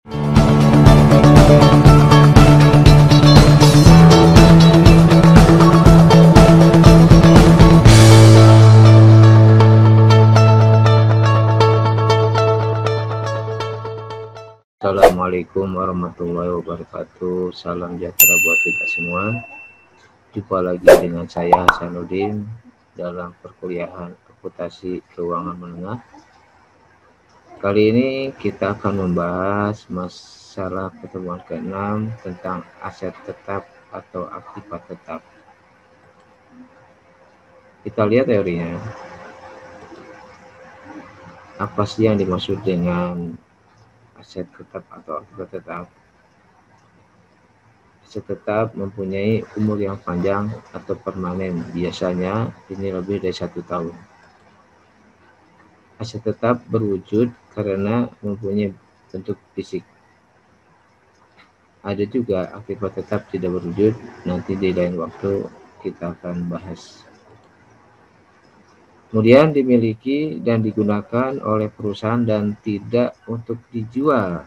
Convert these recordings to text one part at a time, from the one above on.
Assalamualaikum warahmatullahi wabarakatuh. Salam sejahtera buat kita semua. Jumpa lagi dengan saya Hasanuddin dalam perkuliahan Akuntansi Keuangan Menengah. Kali ini kita akan membahas masalah pertemuan ke-6 tentang aset tetap atau aktiva tetap. Kita lihat teorinya. Apa sih yang dimaksud dengan aset tetap atau aktiva tetap? Aset tetap mempunyai umur yang panjang atau permanen, biasanya ini lebih dari 1 tahun. Aset tetap berwujud karena mempunyai bentuk fisik. Ada juga aktiva tetap tidak berwujud, nanti di lain waktu kita akan bahas. Kemudian dimiliki dan digunakan oleh perusahaan dan tidak untuk dijual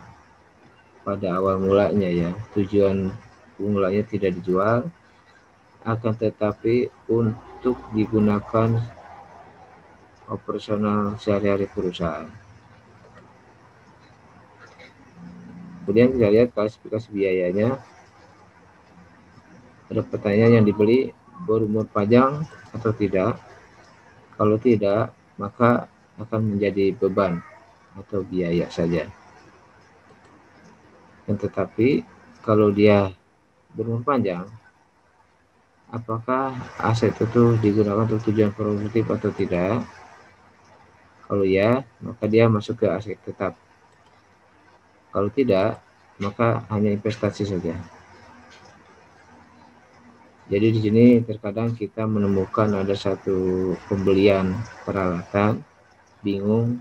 pada awal mulanya ya. Tujuan mulanya tidak dijual, akan tetapi untuk digunakan operasional sehari-hari perusahaan. Kemudian kita lihat klasifikasi biayanya. Ada pertanyaan, yang dibeli berumur panjang atau tidak? Kalau tidak, maka akan menjadi beban atau biaya saja. Dan tetapi kalau dia berumur panjang, apakah aset itu digunakan untuk tujuan produktif atau tidak? Kalau ya, maka dia masuk ke aset tetap. Kalau tidak, maka hanya investasi saja. Jadi di sini terkadang kita menemukan ada satu pembelian peralatan, bingung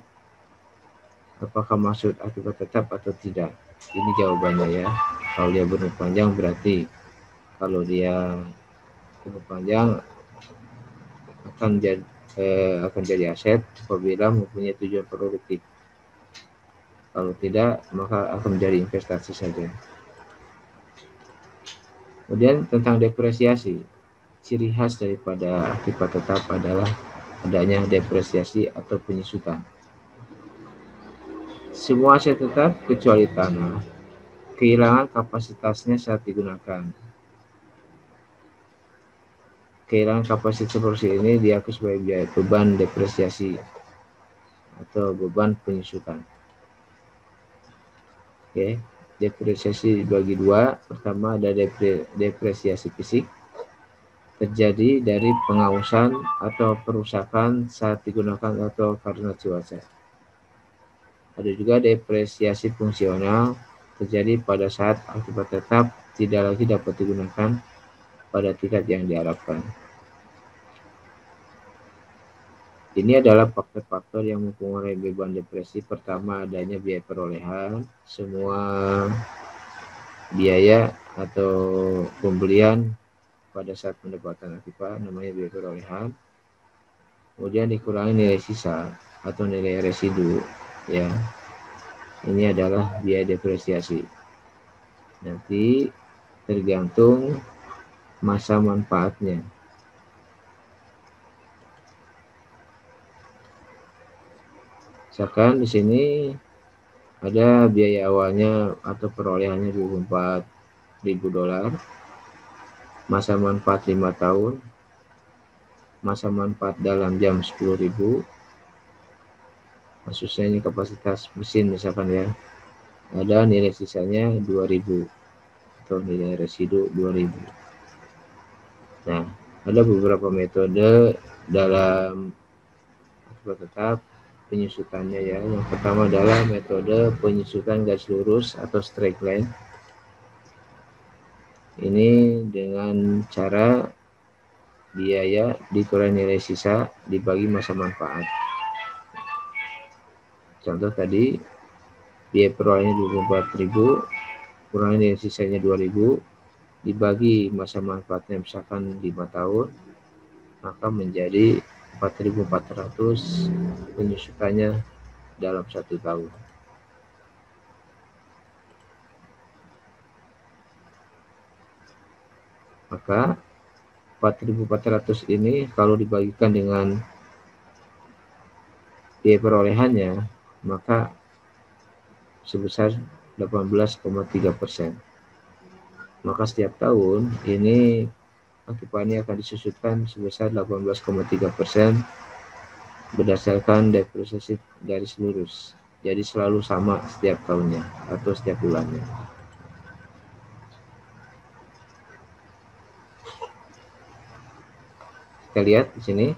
apakah maksud aktiva tetap atau tidak. Ini jawabannya ya. Kalau dia berumur panjang berarti kalau dia berumur panjang akan jadi aset apabila mempunyai tujuan produktif. Kalau tidak, maka akan menjadi investasi saja. Kemudian tentang depresiasi, ciri khas daripada aktiva tetap adalah adanya depresiasi atau penyusutan. Semua aset tetap kecuali tanah kehilangan kapasitasnya saat digunakan. Kehilangan kapasitas seperti ini diakui sebagai beban depresiasi atau beban penyusutan. Oke. Depresiasi dibagi dua. Pertama ada depresiasi fisik, terjadi dari pengausan atau perusakan saat digunakan atau karena cuaca. Ada juga depresiasi fungsional, terjadi pada saat aktiva tetap tidak lagi dapat digunakan pada tingkat yang diharapkan. Ini adalah faktor-faktor yang mempengaruhi beban depresi. Pertama, adanya biaya perolehan. Semua biaya atau pembelian pada saat pendapatan aktiva namanya biaya perolehan. Kemudian dikurangi nilai sisa atau nilai residu ya. Ini adalah biaya depresiasi. Nanti tergantung masa manfaatnya. Misalkan di sini ada biaya awalnya atau perolehannya $24.000, masa manfaat 5 tahun, masa manfaat dalam jam 10.000, maksudnya ini kapasitas mesin misalkan ya, ada nilai sisanya 2.000 atau nilai residu 2.000. Nah, ada beberapa metode dalam aktiva tetap penyusutannya ya. Yang pertama adalah metode penyusutan garis lurus atau straight line. Ini dengan cara biaya dikurangi nilai sisa dibagi masa manfaat. Contoh tadi biaya perolehannya 24.000, kurangi nilai sisanya 2.000, dibagi masa manfaatnya misalkan 5 tahun, maka menjadi 4.400 penyusutannya dalam 1 tahun. Maka 4.400 ini kalau dibagikan dengan biaya perolehannya, maka sebesar 18,3%. Maka setiap tahun ini akibatnya akan disusutkan sebesar 18,3% berdasarkan depresiasi garis lurus. Jadi selalu sama setiap tahunnya atau setiap bulannya. Kita lihat di sini.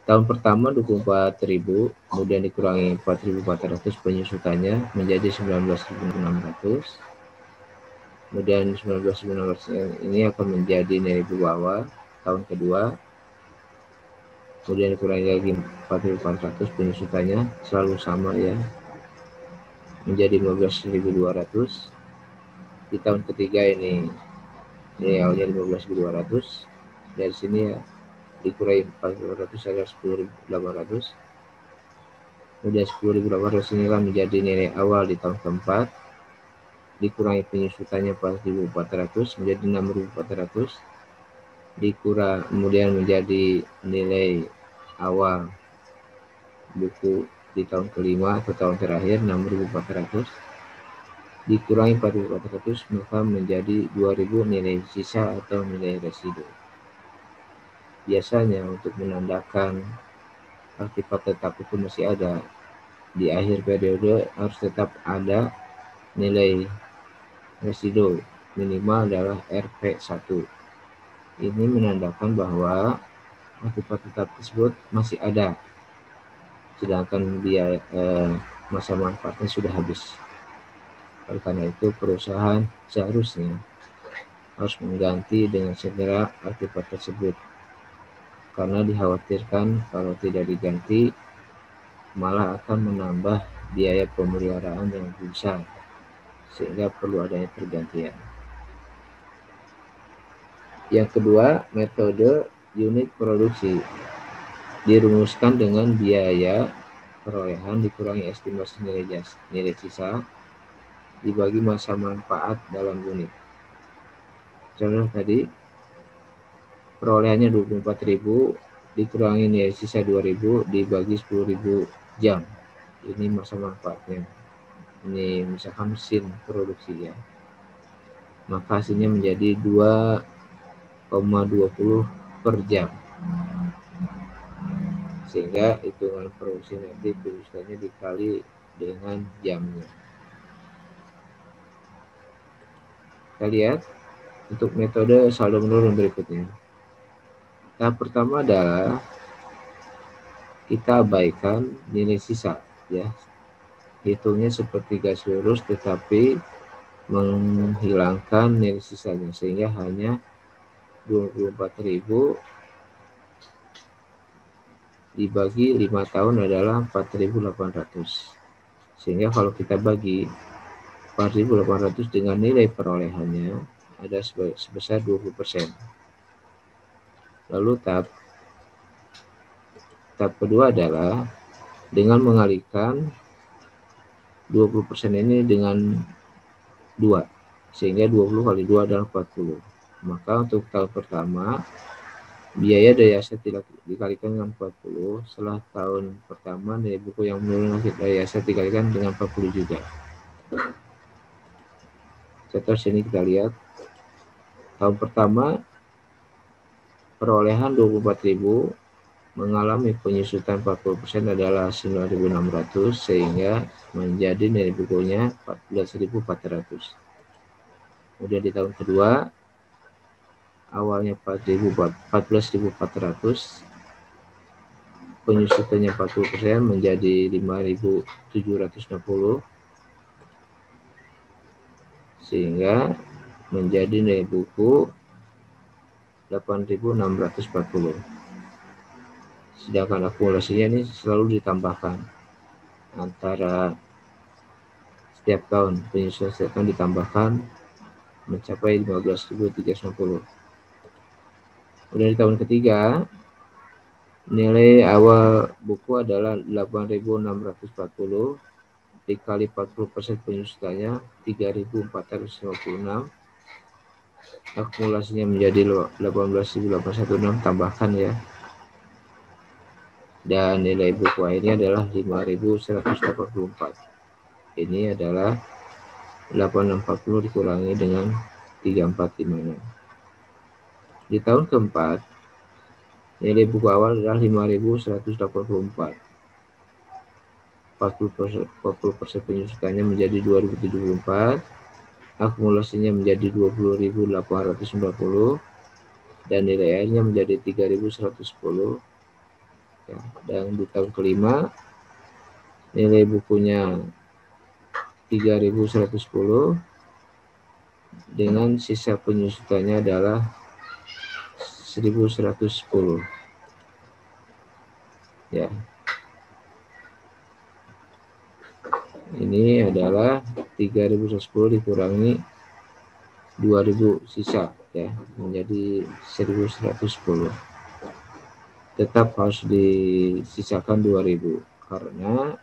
Tahun pertama 24.000, kemudian dikurangi 4.400 penyusutannya menjadi 19.600. Kemudian 19.600 ini akan menjadi nilai bawah tahun kedua. Kemudian dikurangi lagi 4.400 penyusutannya selalu sama ya, menjadi 15.200. Di tahun ketiga ini nilai awalnya 15.200. Dari sini ya dikurangi 4.400 adalah 10.800. Kemudian 10.800 inilah menjadi nilai awal di tahun keempat. Dikurangi penyusutannya 4.400 menjadi 6.400. Kemudian menjadi nilai awal buku di tahun kelima atau tahun terakhir 6.400. Dikurangi 4.400 maka menjadi 2.000 nilai sisa atau nilai residu. Biasanya untuk menandakan artefak tetap itu masih ada, di akhir periode harus tetap ada nilai residu minimal adalah RP1. Ini menandakan bahwa artefak tetap tersebut masih ada, sedangkan biaya masa manfaatnya sudah habis. Oleh karena itu perusahaan seharusnya harus mengganti dengan segera artefak tersebut, karena dikhawatirkan kalau tidak diganti malah akan menambah biaya pemeliharaan yang besar, sehingga perlu adanya pergantian. Yang kedua, metode unit produksi dirumuskan dengan biaya perolehan dikurangi estimasi nilai sisa dibagi masa manfaat dalam unit. Contoh tadi, perolehannya 24.000 dikurangi nilai sisa 2.000 dibagi 10.000 jam. Ini masa manfaatnya. Ini misalkan mesin produksi ya. Maka hasilnya menjadi 2,20 per jam. Sehingga hitungan produksi nanti perusahaannya dikali dengan jamnya. Kita lihat untuk metode saldo menurun berikutnya. Tahap pertama adalah kita abaikan nilai sisa ya. Hitungnya seperti garis lurus tetapi menghilangkan nilai sisanya sehingga hanya 24.000 dibagi 5 tahun adalah 4.800. Sehingga kalau kita bagi 4.800 dengan nilai perolehannya ada sebesar 20%. Lalu tahap kedua adalah dengan mengalihkan 20% ini dengan 2, sehingga 20 kali 2 adalah 40. Maka untuk tahun pertama biaya daya aset dikalikan dengan 40. Setelah tahun pertama nilai buku yang menurun daya aset dikalikan dengan 40 juga. Contoh sini kita lihat tahun pertama perolehan 24.000 mengalami penyusutan 40% adalah 9.600 sehingga menjadi nilai bukunya 14.400. Kemudian di tahun kedua awalnya 14.400, penyusutannya 40% menjadi 5.760 sehingga menjadi nilai buku 8.640. Sedangkan akumulasinya ini selalu ditambahkan antara setiap tahun, penyusutan setiap tahun ditambahkan mencapai 15.360. Kemudian di tahun ketiga nilai awal buku adalah 8.640 dikali 40% penyusutannya 3.456 akumulasinya menjadi 18.816, tambahkan ya. Dan nilai buku akhirnya adalah 5.184. Ini adalah 840 dikurangi dengan 3456. Di tahun keempat, nilai buku awal adalah 5.184. 40% penyusutannya menjadi 2074, akumulasinya menjadi 20.890, dan nilai akhirnya menjadi 3.110. Ya, dan di tahun kelima, nilai bukunya 3.110 dengan sisa penyusutannya adalah 1.110. Ya. Ini adalah 3.110 dikurangi 2.000 sisa ya, menjadi 1.110. Tetap harus disisakan 2.000 karena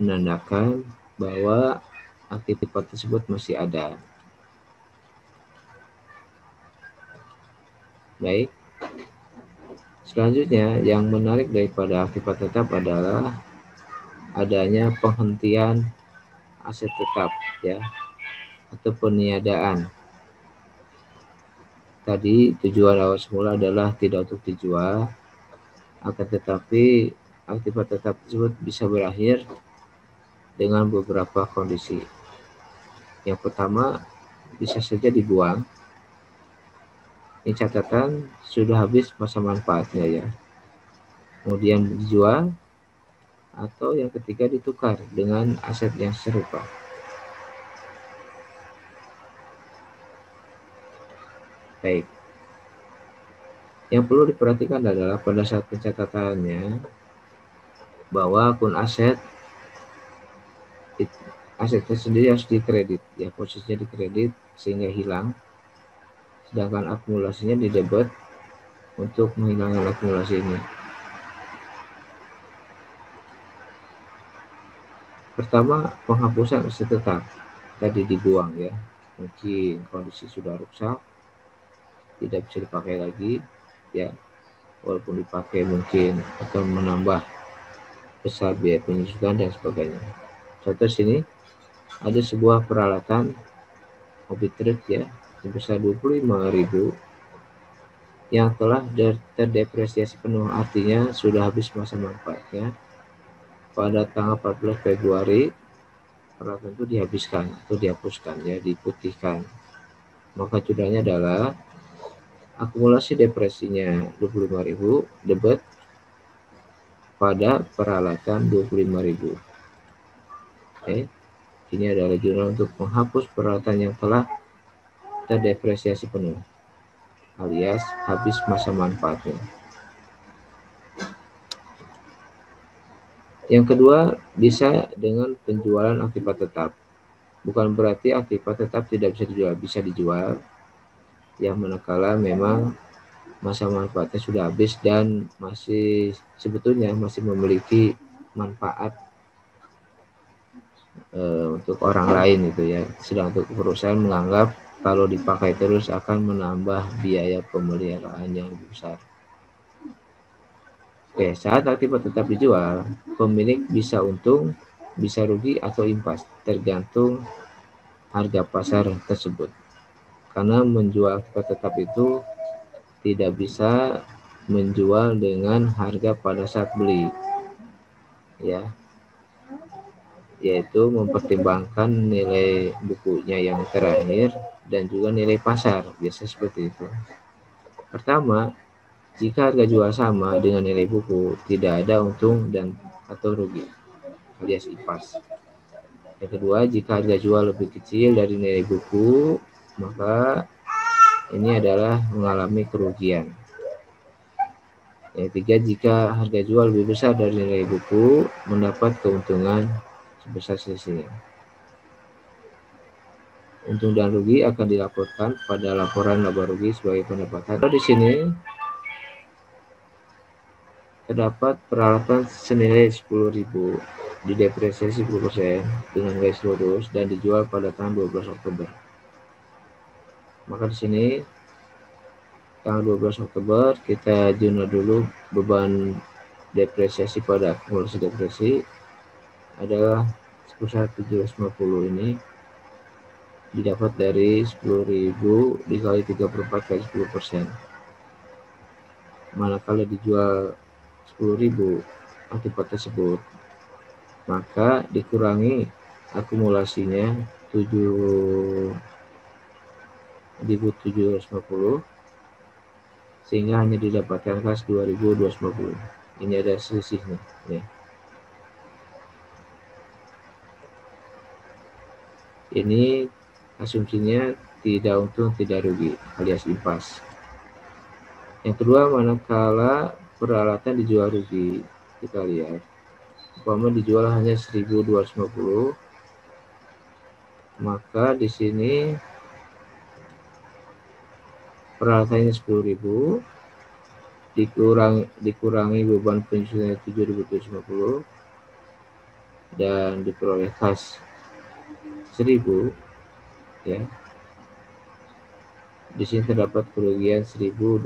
menandakan bahwa aktivitas tersebut masih ada. Baik. Selanjutnya, yang menarik daripada aktivitas tetap adalah adanya penghentian aset tetap ya, atau peniadaan. Tadi tujuan awal semula adalah tidak untuk dijual, akan tetapi aktivitas tetap tersebut bisa berakhir dengan beberapa kondisi. Yang pertama, bisa saja dibuang. Ini catatan sudah habis masa manfaatnya ya. Kemudian dijual, atau yang ketiga ditukar dengan aset yang serupa. Baik. Yang perlu diperhatikan adalah pada saat pencatatannya bahwa akun aset tersendiri harus dikredit ya, posisinya dikredit sehingga hilang, sedangkan akumulasinya didebit untuk menghilangkan akumulasi ini. Pertama, penghapusan aset tetap tadi dibuang ya, mungkin kondisi sudah rusak, tidak bisa dipakai lagi ya, walaupun dipakai mungkin akan menambah besar biaya penyusutan dan sebagainya. Contoh sini ada sebuah peralatan mobil truk ya sebesar 25.000 yang telah terdepresiasi penuh, artinya sudah habis masa manfaatnya. Pada tanggal 14 Februari peralatan itu dihabiskan atau dihapuskan ya, diputihkan. Maka judulnya adalah akumulasi depresinya 25.000 debit pada peralatan 25.000. Oke. Ini adalah jurnal untuk menghapus peralatan yang telah terdepresiasi penuh alias habis masa manfaatnya. Yang kedua, bisa dengan penjualan aktivitas tetap. Bukan berarti aktivitas tetap tidak bisa dijual, bisa dijual. Yang manakala memang masa manfaatnya sudah habis dan masih sebetulnya masih memiliki manfaat untuk orang lain itu ya. Sedang untuk perusahaan menganggap kalau dipakai terus akan menambah biaya pemeliharaan yang lebih besar. Oke, saat aktivitas tetap dijual, pemilik bisa untung, bisa rugi atau impas, tergantung harga pasar tersebut. Karena menjual aktivitas tetap itu tidak bisa menjual dengan harga pada saat beli, ya, yaitu mempertimbangkan nilai bukunya yang terakhir dan juga nilai pasar, biasa seperti itu. Pertama, jika harga jual sama dengan nilai buku, tidak ada untung dan atau rugi, alias impas. Yang kedua, jika harga jual lebih kecil dari nilai buku, maka ini adalah mengalami kerugian. Yang ketiga, jika harga jual lebih besar dari nilai buku, mendapat keuntungan sebesar selisihnya. Untung dan rugi akan dilaporkan pada laporan laba rugi sebagai pendapatan. Di sini terdapat peralatan senilai 10.000 didepresiasi 10% dengan garis lurus dan dijual pada tanggal 12 Oktober. Maka di sini tanggal 12 Oktober kita jurnal dulu beban depresiasi pada akumulasi depresi adalah sebesar 750. Ini didapat dari 10.000 dikali 34 kali 10%. Manakala dijual 10.000 akibat tersebut, maka dikurangi akumulasinya 7.750 sehingga hanya didapatkan kas 2.250. Ini ada selisihnya ya. Ini asumsinya tidak untung tidak rugi alias impas. Yang kedua, manakala peralatan dijual rugi, kita lihat umpama dijual hanya 1.250, maka di sini peralatannya 10.000 dikurangi beban penyusunannya 7.750 dan diperoleh kas 1.000 ya. Di sini terdapat kerugian 1.250.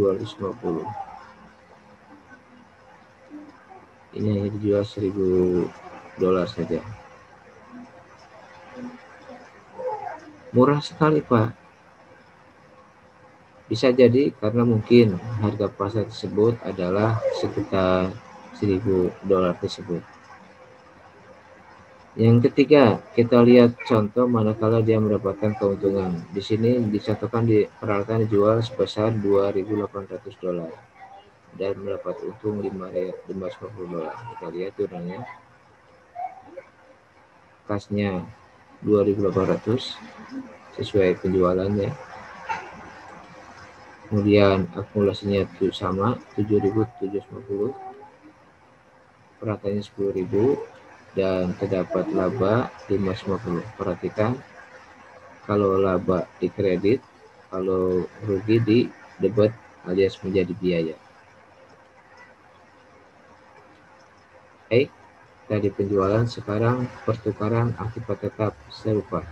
Ini hanya dijual $1.000 saja. Murah sekali, Pak. Bisa jadi karena mungkin harga pasar tersebut adalah sekitar $1.000 tersebut. Yang ketiga, kita lihat contoh manakala dia mendapatkan keuntungan. Di sini dicontohkan di peralatan dijual sebesar $2.800 dan mendapat untung $550. Kita lihat jurnalnya. Kasnya 2.800 sesuai penjualannya. Kemudian akumulasinya itu sama 7.750, peratannya 10.000 dan terdapat laba 550. Perhatikan, kalau laba di kredit, kalau rugi di debit alias menjadi biaya. Baik, tadi penjualan, sekarang pertukaran akibat tetap serupa.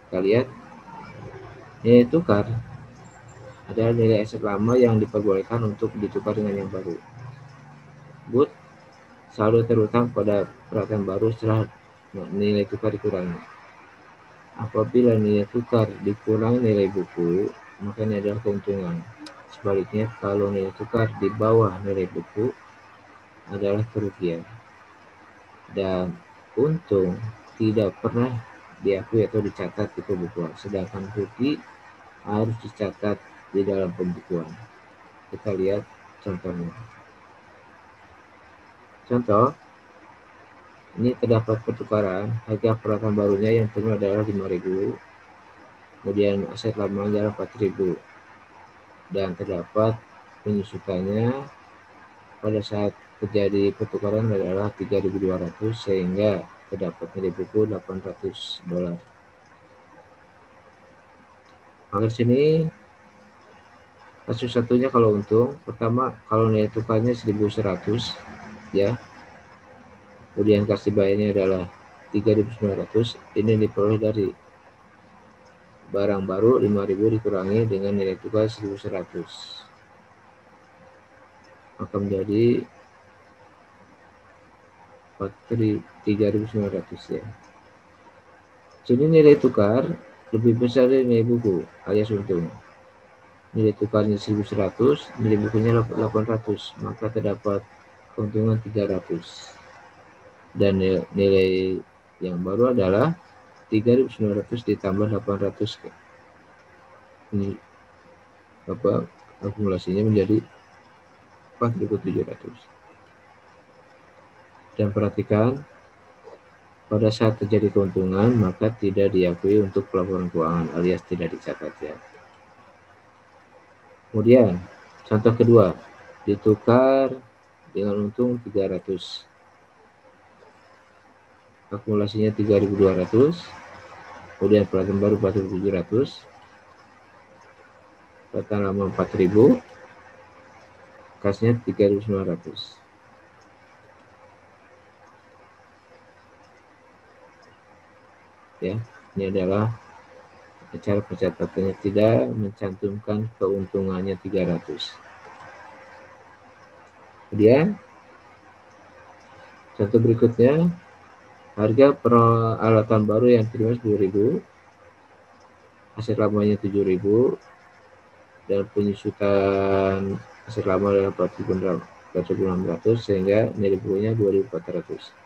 Kita lihat nilai tukar adalah nilai aset lama yang diperbolehkan untuk ditukar dengan yang baru. But saldo terutang pada peralatan baru setelah nilai tukar dikurangi. Apabila nilai tukar dikurangi nilai buku, maka ini adalah keuntungan. Sebaliknya, kalau nilai tukar di bawah nilai buku adalah kerugian. Dan untung tidak pernah diakui atau dicatat di pembukuan, sedangkan rugi harus dicatat di dalam pembukuan. Kita lihat contohnya. Contoh, ini terdapat pertukaran, harga peralatan barunya yang terima adalah 5.000, kemudian aset lama adalah 4.000, dan terdapat penyusutannya pada saat terjadi pertukaran adalah 3.200 sehingga terdapat nilai buku $800. Maka di sini kasus satunya kalau untung, pertama kalau nilai tukarnya 1.100 ya. Kemudian kas dibayarnya adalah 3.900, ini diperoleh dari barang baru 5.000 dikurangi dengan nilai tukar 1.100. Maka menjadi 3.900 ya. Jadi nilai tukar lebih besar dari nilai buku alias untung. Nilai tukarnya 1.100, nilai bukunya 800, maka terdapat keuntungan 300. Dan nilai yang baru adalah 3.900 ditambah 800. Ini akumulasinya menjadi 4.700. Dan perhatikan, pada saat terjadi keuntungan maka tidak diakui untuk pelaporan keuangan alias tidak dicatat ya. Kemudian contoh kedua, ditukar dengan untung 300, akumulasinya 3.200, kemudian peralatan baru 4.700, peralatan lama 4.000, kasnya 3.900. Ya, ini adalah Cara pencatatannya tidak mencantumkan keuntungannya 300. Kemudian contoh berikutnya, harga peralatan baru yang diterima 10.000, aset lamanya 7.000, dan penyusutan aset lama adalah 4.600, sehingga nilai bukunya 2.400.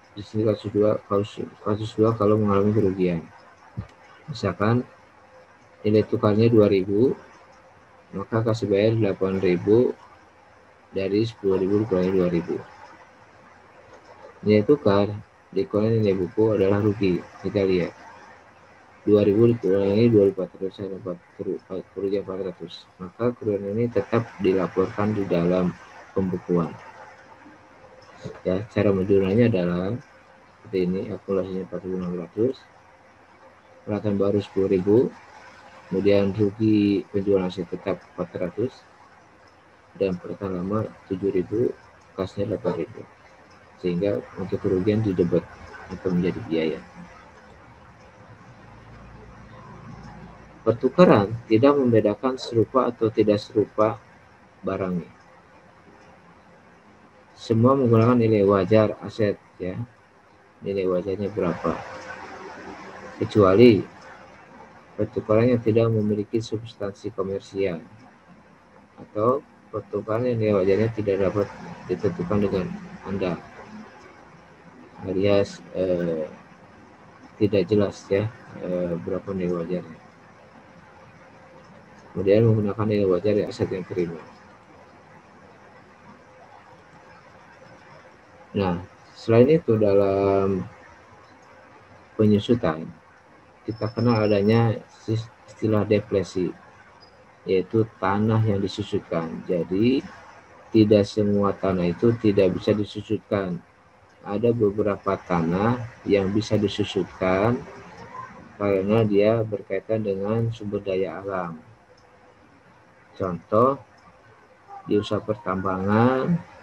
Di sini kasus 2 kalau mengalami kerugian. Misalkan nilai tukarnya 2.000, maka kasih bayar 8.000 dari 10.000 dikurangi 2.000. Nilai tukar dikurangi nilai buku adalah rugi. Kita lihat 2.000 dikurangi 2.400 dapat kerugian 400. Maka kerugian ini tetap dilaporkan di dalam pembukuan. Ya, cara menjurnalnya adalah seperti ini, akumulasinya 4.600, peralatan baru 10.000, kemudian rugi penjualan aset tetap 400, dan peralatan lama 7.000, kasnya 8.000. Sehingga untuk kerugian didebet atau menjadi biaya. Pertukaran tidak membedakan serupa atau tidak serupa barangnya. Semua menggunakan nilai wajar aset, ya. Nilai wajarnya berapa? Kecuali pertukaran yang tidak memiliki substansi komersial atau pertukaran yang nilai wajarnya tidak dapat ditentukan dengan Anda, alias tidak jelas, ya, berapa nilai wajarnya. Kemudian menggunakan nilai wajar di aset yang terima. Nah, selain itu dalam penyusutan kita kenal adanya istilah depresi, yaitu tanah yang disusutkan. Jadi tidak semua tanah itu tidak bisa disusutkan. Ada beberapa tanah yang bisa disusutkan karena dia berkaitan dengan sumber daya alam. Contoh di usaha pertambangan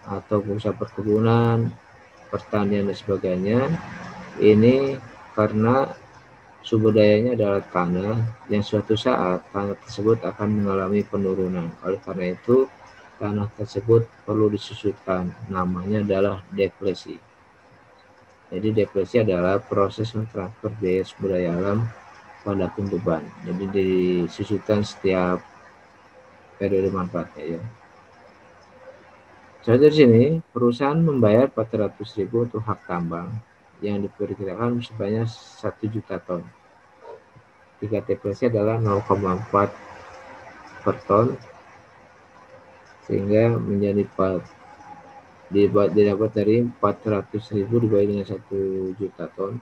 atau usaha perkebunan, pertanian dan sebagainya, ini karena sumber dayanya adalah tanah yang suatu saat tanah tersebut akan mengalami penurunan. Oleh karena itu tanah tersebut perlu disusutkan, namanya adalah depresi. Jadi depresi adalah proses mentransfer biaya sumber daya alam pada beban. Jadi disusutkan setiap periode manfaatnya, ya. Contoh di sini, perusahaan membayar 400.000 untuk hak tambang yang diperkirakan sebanyak 1 juta ton. Jika depresi adalah 0,4 per ton, sehingga menjadi didapat dari 400.000 dibagi dengan 1 juta ton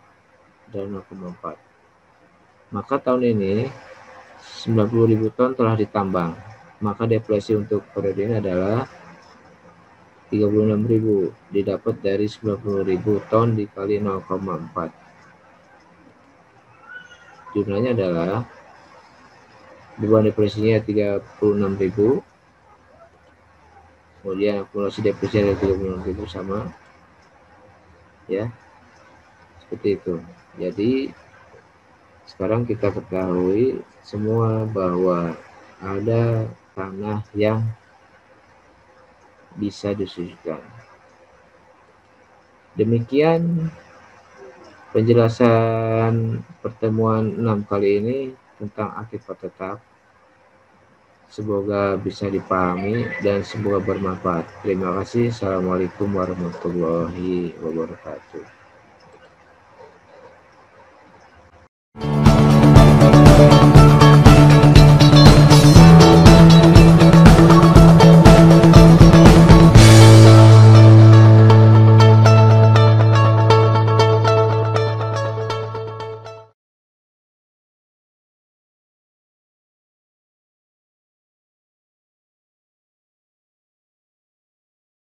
dan 0,4. Maka tahun ini 90.000 ton telah ditambang. Maka depresi untuk periode ini adalah 36.000 didapat dari 90.000 ton dikali 0,4. Jumlahnya adalah beban depresinya 36.000, kemudian akumulasi depresi ada 36.000 sama, ya, seperti itu. Jadi sekarang kita ketahui semua bahwa ada tanah yang bisa disusutkan. Demikian penjelasan pertemuan 6 kali ini tentang akibat tetap. Semoga bisa dipahami dan semoga bermanfaat. Terima kasih. Assalamualaikum warahmatullahi wabarakatuh.